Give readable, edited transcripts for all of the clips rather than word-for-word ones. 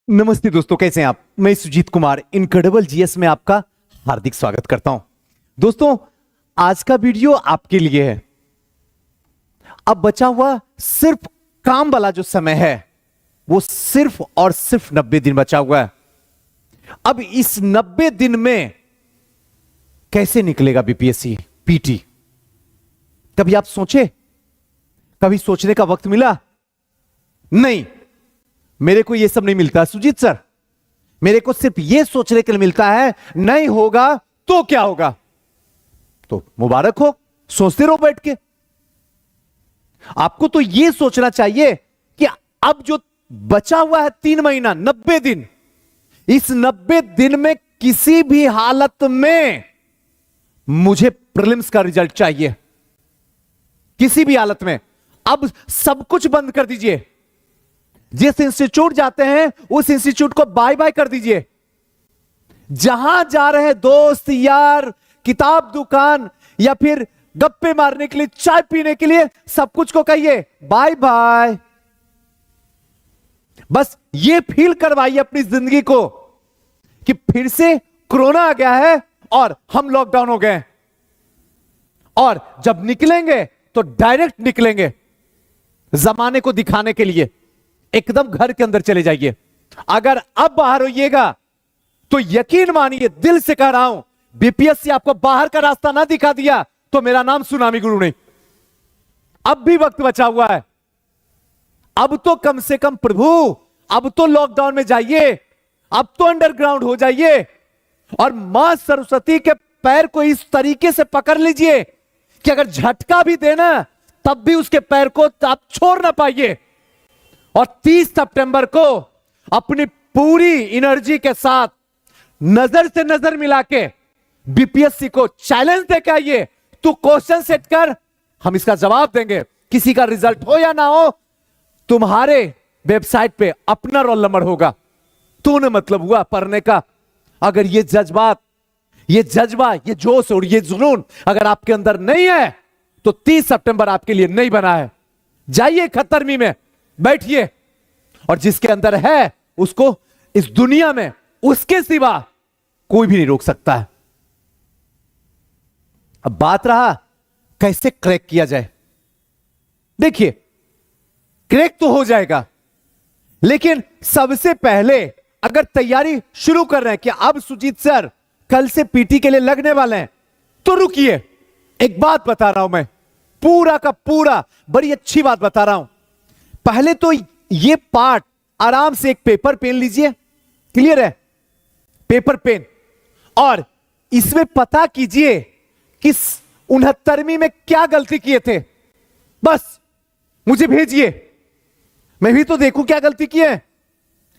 नमस्ते दोस्तों, कैसे हैं आप। मैं सुजीत कुमार इनक्रेडिबल जीएस में आपका हार्दिक स्वागत करता हूं। दोस्तों, आज का वीडियो आपके लिए है। अब बचा हुआ सिर्फ काम वाला जो समय है वो सिर्फ और सिर्फ 90 दिन बचा हुआ है। अब इस 90 दिन में कैसे निकलेगा बीपीएससी पीटी, कभी आप सोचे? कभी सोचने का वक्त मिला? नहीं, मेरे को यह सब नहीं मिलता सुजीत सर। मेरे को सिर्फ यह सोचने के लिए मिलता है नहीं होगा तो क्या होगा। तो मुबारक हो, सोचते रहो बैठ के। आपको तो यह सोचना चाहिए कि अब जो बचा हुआ है 3 महीना 90 दिन, इस 90 दिन में किसी भी हालत में मुझे प्रीलिम्स का रिजल्ट चाहिए। किसी भी हालत में। अब सब कुछ बंद कर दीजिए। जिस इंस्टीट्यूट जाते हैं उस इंस्टीट्यूट को बाय बाय कर दीजिए। जहां जा रहे हैं दोस्त यार, किताब दुकान या फिर गप्पे मारने के लिए, चाय पीने के लिए, सब कुछ को कहिए बाय बाय। बस ये फील करवाइए अपनी जिंदगी को कि फिर से कोरोना आ गया है और हम लॉकडाउन हो गए। और जब निकलेंगे तो डायरेक्ट निकलेंगे जमाने को दिखाने के लिए। एकदम घर के अंदर चले जाइए। अगर अब बाहर होइएगा तो यकीन मानिए, दिल से कह रहा हूं, बीपीएससी आपको बाहर का रास्ता ना दिखा दिया तो मेरा नाम सुनामी गुरु नहीं। अब भी वक्त बचा हुआ है। अब तो कम से कम प्रभु, अब तो लॉकडाउन में जाइए, अब तो अंडरग्राउंड हो जाइए और मां सरस्वती के पैर को इस तरीके से पकड़ लीजिए कि अगर झटका भी देना तब भी उसके पैर को आप छोड़ ना पाइए। और 30 सितंबर को अपनी पूरी एनर्जी के साथ नजर से नजर मिला के बीपीएससी को चैलेंज देकर आइए। तू क्वेश्चन सेट कर, हम इसका जवाब देंगे। किसी का रिजल्ट हो या ना हो, तुम्हारे वेबसाइट पे अपना रोल नंबर होगा। तूने मतलब हुआ पढ़ने का। अगर ये जज्बात, ये जज्बा, ये जोश और ये जुनून अगर आपके अंदर नहीं है तो 30 सितंबर आपके लिए नहीं बना है। जाइए खतरमी में बैठिए और जिसके अंदर है उसको इस दुनिया में उसके सिवा कोई भी नहीं रोक सकता है। अब बात रहा कैसे क्रैक किया जाए। देखिए, क्रैक तो हो जाएगा, लेकिन सबसे पहले अगर तैयारी शुरू कर रहे हैं कि अब सुजीत सर कल से पीटी के लिए लगने वाले हैं, तो रुकिए। एक बात बता रहा हूं मैं, पूरा का पूरा बड़ी अच्छी बात बता रहा हूं। पहले तो ये पार्ट आराम से एक पेपर पेन लीजिए, क्लियर है? पेपर पेन, और इसमें पता कीजिए कि 69वीं में क्या गलती किए थे। बस मुझे भेजिए, मैं भी तो देखूं क्या गलती किए हैं।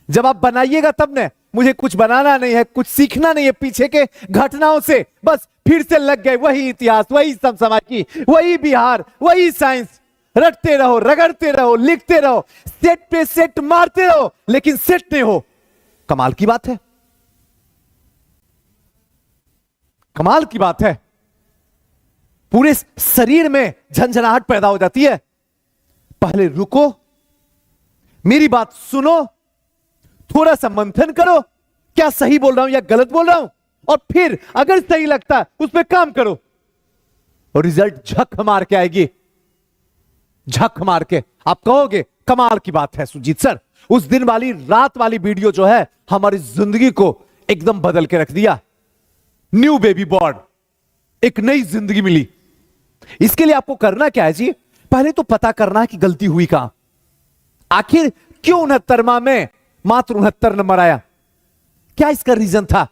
जब आप बनाइएगा तब ने, मुझे कुछ बनाना नहीं है, कुछ सीखना नहीं है पीछे के घटनाओं से। बस फिर से लग गए वही इतिहास, वही समसामयिक की, वही बिहार, वही साइंस। रटते रहो, रगड़ते रहो, लिखते रहो, सेट पे सेट मारते रहो, लेकिन सेट नहीं हो। कमाल की बात है, कमाल की बात है। पूरे शरीर में झंझनाहट पैदा हो जाती है। पहले रुको, मेरी बात सुनो, थोड़ा सा मंथन करो, क्या सही बोल रहा हूं या गलत बोल रहा हूं, और फिर अगर सही लगता है उस पर काम करो और रिजल्ट झक मार के आएगी। झक मार के आप कहोगे कमाल की बात है सुजीत सर, उस दिन वाली रात वाली वीडियो जो है हमारी जिंदगी को एकदम बदल के रख दिया। न्यू बेबी बॉर्न, एक नई जिंदगी मिली। इसके लिए आपको करना क्या है जी? पहले तो पता करना है कि गलती हुई कहां। आखिर क्यों 69वां में मात्र 69 नंबर आया? क्या इसका रीजन था?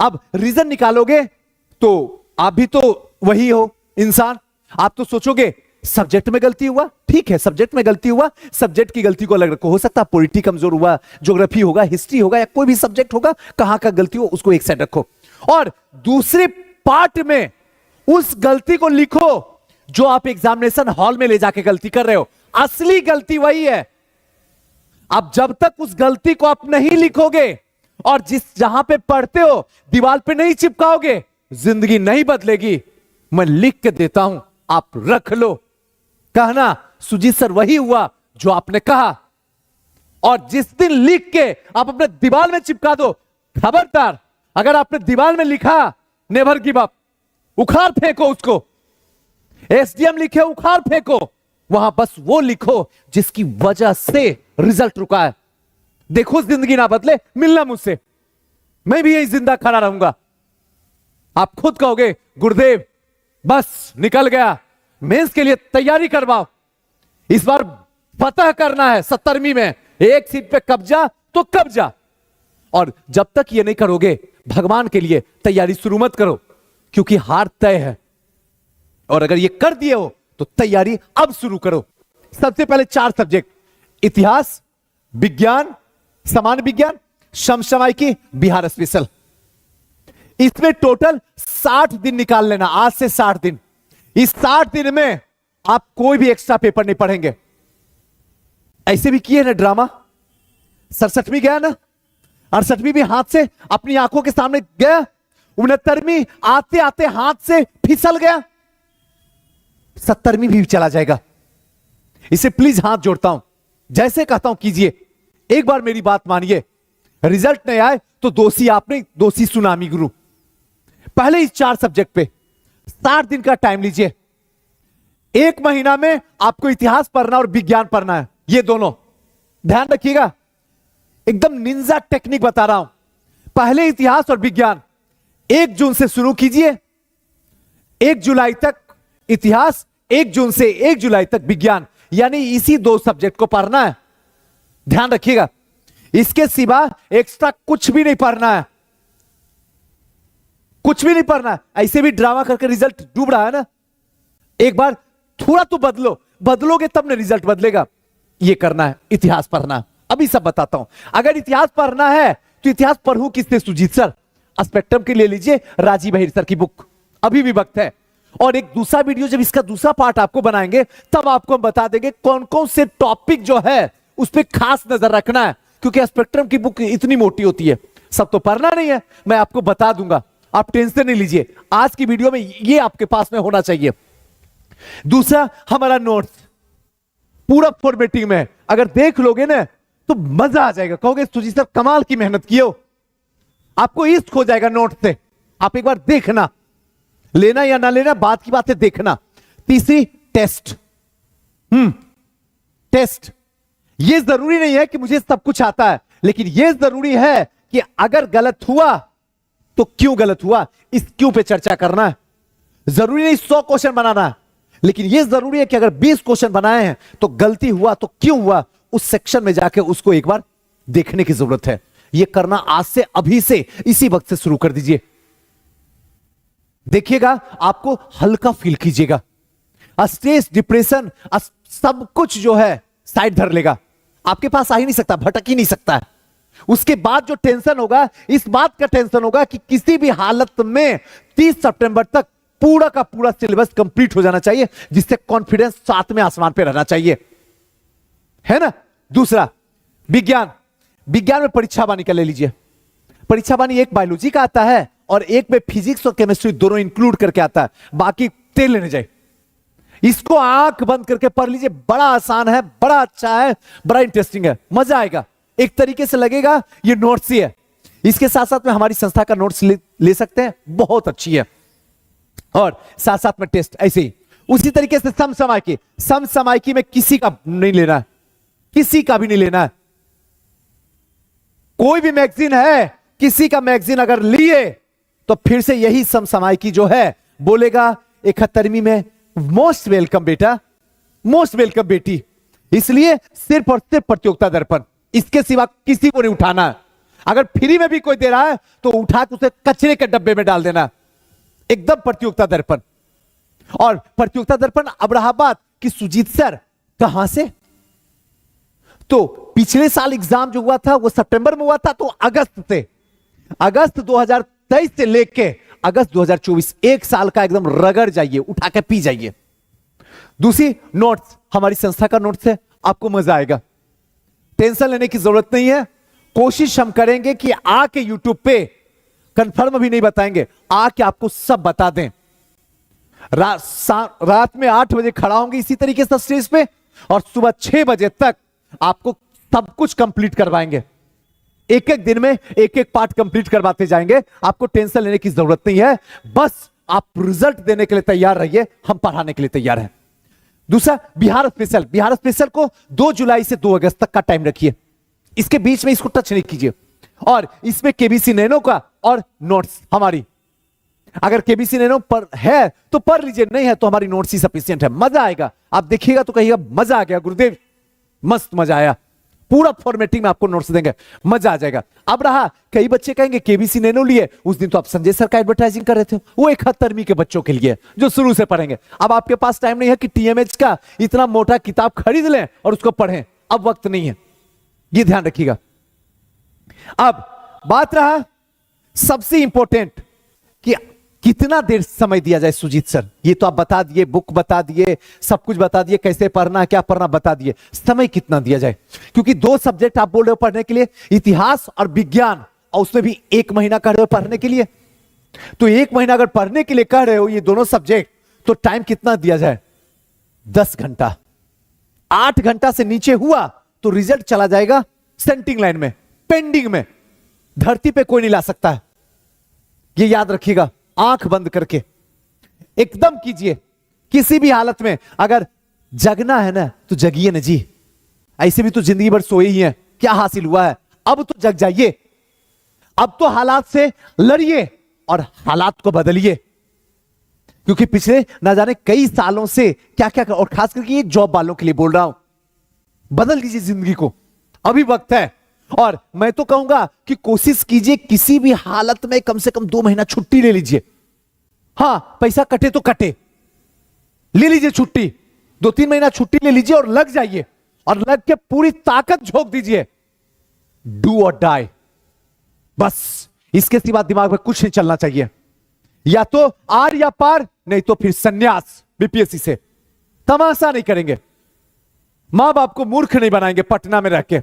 अब रीजन निकालोगे तो आप भी तो वही हो इंसान। आप तो सोचोगे सब्जेक्ट में गलती हुआ, ठीक है, सब्जेक्ट में गलती हुआ, सब्जेक्ट की गलती को अलग रखो। हो सकता है पॉलिटी कमजोर हुआ, ज्योग्राफी होगा, हिस्ट्री होगा, या कोई भी सब्जेक्ट होगा, कहां का गलती हो उसको एक साइड रखो। और दूसरे पार्ट में उस गलती को लिखो जो आप एग्जामिनेशन हॉल में ले जाके गलती कर रहे हो। असली गलती वही है। अब जब तक उस गलती को आप नहीं लिखोगे और जहां पे पढ़ते हो दीवार पे नहीं चिपकाओगे, जिंदगी नहीं बदलेगी। मैं लिख के देता हूं, आप रख लो। कहना सुजीत सर वही हुआ जो आपने कहा। और जिस दिन लिख के आप अपने दीवार में चिपका दो, खबरदार, अगर आपने दीवार में लिखा नेवर गिव अप, उखाड़ फेंको उसको। एसडीएम लिखे उखाड़ फेंको, वहां बस वो लिखो जिसकी वजह से रिजल्ट रुका है। देखो जिंदगी ना बदले, मिलना मुझसे, मैं भी यही जिंदा खड़ा रहूंगा। आप खुद कहोगे गुरुदेव बस निकल गया, मेंस के लिए तैयारी करवाओ, इस बार फतह करना है 70वीं में, एक सीट पे कब्जा तो कब्जा। और जब तक ये नहीं करोगे, भगवान के लिए तैयारी शुरू मत करो, क्योंकि हार तय है। और अगर ये कर दिए हो तो तैयारी अब शुरू करो। सबसे पहले 4 सब्जेक्ट, इतिहास, विज्ञान, सामान्य विज्ञान, समसामयिकी, बिहार स्पेशल। इसमें टोटल 60 दिन निकाल लेना, आज से 60 दिन। इस 60 दिन में आप कोई भी एक्स्ट्रा पेपर नहीं पढ़ेंगे। ऐसे भी किए ना ड्रामा, 67वीं गया ना, 68वीं भी हाथ से अपनी आंखों के सामने गया, 69वीं आते आते हाथ से फिसल गया, 70वीं भी चला जाएगा। इसे प्लीज हाथ जोड़ता हूं, जैसे कहता हूं कीजिए। एक बार मेरी बात मानिए, रिजल्ट नहीं आए तो दोषी आप नहीं, दोषी सुनामी गुरु। पहले इस 4 सब्जेक्ट पे 60 दिन का टाइम लीजिए। 1 महीना में आपको इतिहास पढ़ना और विज्ञान पढ़ना है, ये दोनों ध्यान रखिएगा। एकदम निंजा टेक्निक बता रहा हूं। पहले इतिहास और विज्ञान 1 जून से शुरू कीजिए, 1 जुलाई तक इतिहास, 1 जून से 1 जुलाई तक विज्ञान, यानी इसी 2 सब्जेक्ट को पढ़ना है। ध्यान रखिएगा, इसके सिवा एक्स्ट्रा कुछ भी नहीं पढ़ना है, कुछ भी नहीं पढ़ना है। ऐसे भी ड्रामा करके रिजल्ट डूब रहा है ना, एक बार थोड़ा तो बदलो, बदलोगे तब ना रिजल्ट बदलेगा। ये करना है, इतिहास पढ़ना है। अभी सब बताता हूं। अगर इतिहास पढ़ना है तो इतिहास पढ़ूं किससे सुजीत सर? स्पेक्ट्रम के लिए लीजिए राजीव अहिर सर की बुक, अभी भी वक्त है। और एक दूसरा वीडियो जब इसका दूसरा पार्ट आपको बनाएंगे तब आपको हम बता देंगे कौन कौन से टॉपिक जो है उस पर खास नजर रखना है, क्योंकि स्पेक्ट्रम की बुक इतनी मोटी होती है, सब तो पढ़ना नहीं है, मैं आपको बता दूंगा, आप टेंशन नहीं लीजिए। आज की वीडियो में ये आपके पास में होना चाहिए। दूसरा, हमारा नोट्स पूरा फॉर्मेटिंग में, अगर देख लोगे ना तो मजा आ जाएगा, कहोगे सुजीत सर कमाल की मेहनत की हो। आपको इश्क हो जाएगा नोट से, आप एक बार देखना, लेना या ना लेना बात की बात है, देखना। तीसरी, टेस्ट। टेस्ट, यह जरूरी नहीं है कि मुझे सब कुछ आता है, लेकिन यह जरूरी है कि अगर गलत हुआ तो क्यों गलत हुआ, इस क्यों पे चर्चा करना है। जरूरी नहीं 100 क्वेश्चन बनाना है, लेकिन यह जरूरी है कि अगर 20 क्वेश्चन बनाए हैं तो गलती हुआ तो क्यों हुआ, उस सेक्शन में जाके उसको एक बार देखने की जरूरत है। यह करना आज से, अभी से, इसी वक्त से शुरू कर दीजिए। देखिएगा आपको हल्का फील कीजिएगा, स्ट्रेस, डिप्रेशन, सब कुछ जो है साइड धर लेगा, आपके पास आ ही नहीं सकता, भटक ही नहीं सकता है। उसके बाद जो टेंशन होगा, इस बात का टेंशन होगा कि किसी भी हालत में 30 सितंबर तक पूरा का पूरा सिलेबस कंप्लीट हो जाना चाहिए, जिससे कॉन्फिडेंस 7वें आसमान पे रहना चाहिए, है ना। दूसरा, विज्ञान। विज्ञान में परीक्षा बानी का ले लीजिए। परीक्षा बानी एक बायोलॉजी का आता है और एक में फिजिक्स और केमिस्ट्री दोनों इंक्लूड करके आता है, बाकी तेल लेने जाए। इसको आंख बंद करके पढ़ लीजिए, बड़ा आसान है, बड़ा अच्छा है, बड़ा इंटरेस्टिंग है, मजा आएगा। एक तरीके से लगेगा ये नोट्स ही है। इसके साथ साथ में हमारी संस्था का नोट्स ले सकते हैं, बहुत अच्छी है। और साथ साथ में टेस्ट ऐसे ही। उसी तरीके से समसामयिकी, समसामयिकी में किसी का नहीं लेना है, किसी का भी नहीं लेना है। कोई भी मैगजीन है, किसी का मैगजीन अगर लिए तो फिर से यही समसामयिकी जो है बोलेगा 71वीं में मोस्ट वेलकम बेटा, मोस्ट वेलकम बेटी। इसलिए सिर्फ और सिर्फ प्रतियोगिता दर्पण, इसके सिवा किसी को नहीं उठाना है। अगर फ्री में भी कोई दे रहा है तो उठा के उसे कचरे के डब्बे में डाल देना, एकदम प्रतियोगिता दर्पण। और प्रतियोगिता दर्पण अब रहा बात कि सुजीत सर कहां से, तो पिछले साल एग्जाम जो हुआ था वो सितंबर में हुआ था, तो अगस्त से, अगस्त 2023 से लेके अगस्त 2024, एक साल का एकदम रगड़ जाइए, उठा के पी जाइए। दूसरी, नोट्स, हमारी संस्था का नोट्स है, आपको मजा आएगा, टेंशन लेने की जरूरत नहीं है। कोशिश हम करेंगे कि आके यूट्यूब पे, कंफर्म भी नहीं बताएंगे, आके आपको सब बता दें। रात में 8 बजे खड़ा होंगे इसी तरीके से स्टेज पे, और सुबह 6 बजे तक आपको सब कुछ कंप्लीट करवाएंगे, एक एक दिन में एक एक पार्ट कंप्लीट करवाते जाएंगे। आपको टेंशन लेने की जरूरत नहीं है, बस आप रिजल्ट देने के लिए तैयार रहिए, हम पढ़ाने के लिए तैयार हैं। दूसरा, बिहार स्पेशल। बिहार स्पेशल को 2 जुलाई से 2 अगस्त तक का टाइम रखिए, इसके बीच में इसको टच नहीं कीजिए। और इसमें केबीसी नैनो का और नोट्स हमारी, अगर केबीसी नैनो पर है तो पढ़ लीजिए, नहीं है तो हमारी नोट्स ही सफिशिएंट है। मजा आएगा, आप देखिएगा तो कहिएगा मजा आ गया गुरुदेव, मस्त मजा आया। पूरा फॉर्मेटिंग में आपको नोट्स देंगे, मजा आ जाएगा। अब रहा, कई बच्चे कहेंगे केबीसी नैनो लिए, उस दिन तो आप संजय सर का एडवर्टाइजिंग कर रहे थे, वो 71वीं के बच्चों के लिए जो शुरू से पढ़ेंगे। अब आपके पास टाइम नहीं है कि टीएमएच का इतना मोटा किताब खरीद लें और उसको पढ़ें, अब वक्त नहीं है, ये ध्यान रखिएगा। अब बात रहा सबसे इंपॉर्टेंट कि कितना देर समय दिया जाए। सुजीत सर, ये तो आप बता दिए, बुक बता दिए, सब कुछ बता दिए, कैसे पढ़ना क्या पढ़ना बता दिए, समय कितना दिया जाए? क्योंकि 2 सब्जेक्ट आप बोल रहे हो पढ़ने के लिए, इतिहास और विज्ञान, और उसमें भी 1 महीना कह रहे हो पढ़ने के लिए। तो 1 महीना अगर पढ़ने के लिए कह रहे हो ये दोनों सब्जेक्ट, तो टाइम कितना दिया जाए? 10 घंटा। 8 घंटा से नीचे हुआ तो रिजल्ट चला जाएगा सेंटिंग लाइन में, पेंडिंग में, धरती पे कोई नहीं ला सकता है, ये याद रखिएगा। आंख बंद करके एकदम कीजिए, किसी भी हालत में अगर जगना है ना तो जगिए ना जी, ऐसे भी तो जिंदगी भर सोए ही हैं, क्या हासिल हुआ है? अब तो जग जाइए, अब तो हालात से लड़िए और हालात को बदलिए। क्योंकि पिछले ना जाने कई सालों से क्या क्या, और खास करके ये जॉब वालों के लिए बोल रहा हूं, बदल दीजिए जिंदगी को, अभी वक्त है। और मैं तो कहूंगा कि कोशिश कीजिए किसी भी हालत में कम से कम 2 महीना छुट्टी ले लीजिए। हां, पैसा कटे तो कटे, ले लीजिए छुट्टी, 2-3 महीना छुट्टी ले लीजिए और लग जाइए, और लग के पूरी ताकत झोंक दीजिए। डू और डाई, बस इसके सिवा दिमाग में कुछ नहीं चलना चाहिए। या तो आर या पार, नहीं तो फिर सन्यास बीपीएससी से। तमाशा नहीं करेंगे, मां बाप को मूर्ख नहीं बनाएंगे पटना में रह के,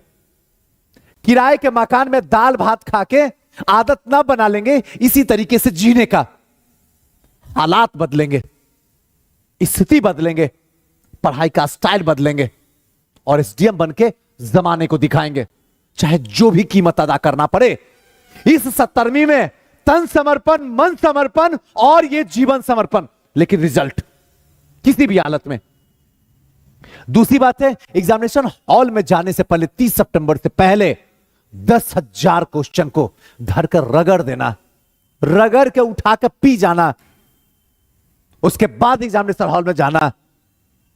किराए के मकान में दाल भात खा के आदत ना बना लेंगे इसी तरीके से जीने का। हालात बदलेंगे, स्थिति बदलेंगे, पढ़ाई का स्टाइल बदलेंगे, और एसडीएम बन के जमाने को दिखाएंगे, चाहे जो भी कीमत अदा करना पड़े। इस 70वीं में तन समर्पण, मन समर्पण और ये जीवन समर्पण, लेकिन रिजल्ट किसी भी हालत में। दूसरी बात है, एग्जामिनेशन हॉल में जाने से पहले 30 सितंबर से पहले 10,000 क्वेश्चन को धरकर रगड़ देना, रगड़ के उठा कर पी जाना, उसके बाद एग्जामिनेशन हॉल में जाना।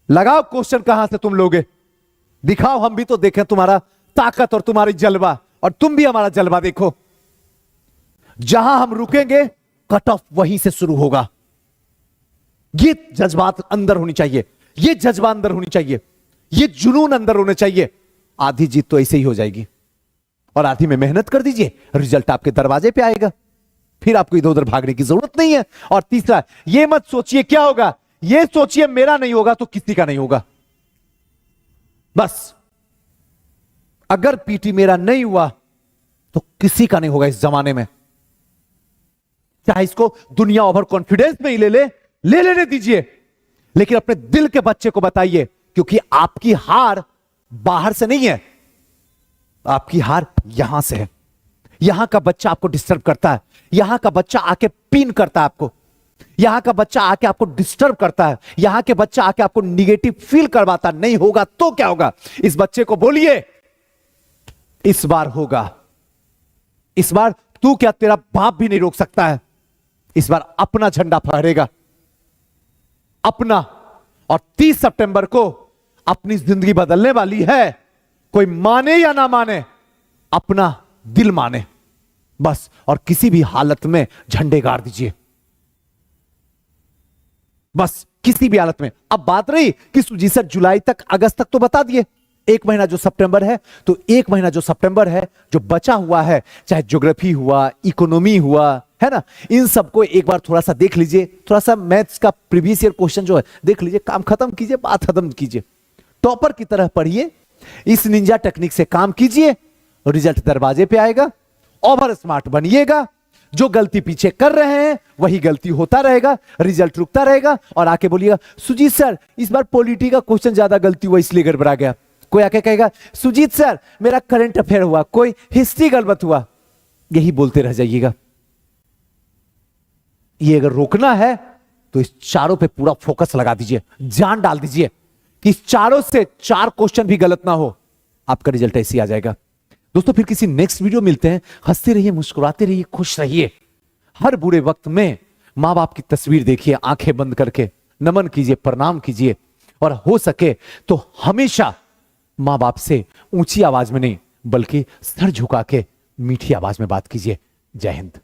लगाओ क्वेश्चन कहां से तुम लोगे, दिखाओ, हम भी तो देखें तुम्हारा ताकत और तुम्हारी जलवा, और तुम भी हमारा जलवा देखो। जहां हम रुकेंगे कट ऑफ वहीं से शुरू होगा। ये जज्बात अंदर होनी चाहिए, ये जज्बा अंदर होनी चाहिए, ये जुनून अंदर होने चाहिए। आधी जीत तो ऐसे ही हो जाएगी, और आधी में मेहनत कर दीजिए, रिजल्ट आपके दरवाजे पे आएगा, फिर आपको इधर उधर भागने की जरूरत नहीं है। और तीसरा, ये मत सोचिए क्या होगा, ये सोचिए मेरा नहीं होगा तो किसी का नहीं होगा। बस अगर पीटी मेरा नहीं हुआ तो किसी का नहीं होगा इस जमाने में। चाहे इसको दुनिया ओवर कॉन्फिडेंस में ही ले लेने दीजिए, लेकिन अपने दिल के बच्चे को बताइए, क्योंकि आपकी हार बाहर से नहीं है, आपकी हार यहां से है। यहां का बच्चा आपको डिस्टर्ब करता है, यहां का बच्चा आके पिन करता है आपको, यहां का बच्चा आके आपको डिस्टर्ब करता है, यहां के बच्चा आके आपको निगेटिव फील करवाता नहीं होगा तो क्या होगा। इस बच्चे को बोलिए इस बार होगा, इस बार तू क्या तेरा बाप भी नहीं रोक सकता है, इस बार अपना झंडा फहरेगा, अपना। और 30 सितंबर को अपनी जिंदगी बदलने वाली है, कोई माने या ना माने, अपना दिल माने बस, और किसी भी हालत में झंडे गाड़ दीजिए, बस किसी भी हालत में। अब बात रही कि सुजीत सर जुलाई तक, अगस्त तक तो बता दिए, 1 महीना जो सितंबर है, तो 1 महीना जो सितंबर है जो बचा हुआ है, चाहे ज्योग्राफी हुआ, इकोनॉमी हुआ, है ना, इन सबको एक बार थोड़ा सा देख लीजिए, थोड़ा सा मैथ्स का प्रीवियस ईयर क्वेश्चन जो है देख लीजिए, काम खत्म कीजिए, बात खत्म कीजिए, टॉपर की तरह पढ़िए, इस निंजा टेक्निक से काम कीजिए, रिजल्ट दरवाजे पे आएगा। ओवर स्मार्ट बनिएगा, जो गलती पीछे कर रहे हैं वही गलती होता रहेगा, रिजल्ट रुकता रहेगा, और आके बोलिएगा सुजीत सर इस बार पॉलिटी का क्वेश्चन ज्यादा गलती हुआ इसलिए गड़बड़ा गया। कोई आके कहेगा सुजीत सर मेरा करंट अफेयर हुआ, कोई हिस्ट्री गलत हुआ, यही बोलते रह जाइएगा। ये अगर रोकना है तो इस चारों पे पूरा फोकस लगा दीजिए, जान डाल दीजिए कि इस चारों से 4 क्वेश्चन भी गलत ना हो, आपका रिजल्ट ऐसे ही आ जाएगा। दोस्तों फिर किसी नेक्स्ट वीडियो मिलते हैं। हंसते रहिए, मुस्कुराते रहिए, खुश रहिए। हर बुरे वक्त में मां बाप की तस्वीर देखिए, आंखें बंद करके नमन कीजिए, प्रणाम कीजिए, और हो सके तो हमेशा मां बाप से ऊंची आवाज में नहीं बल्कि सर झुका के मीठी आवाज में बात कीजिए। जय हिंद।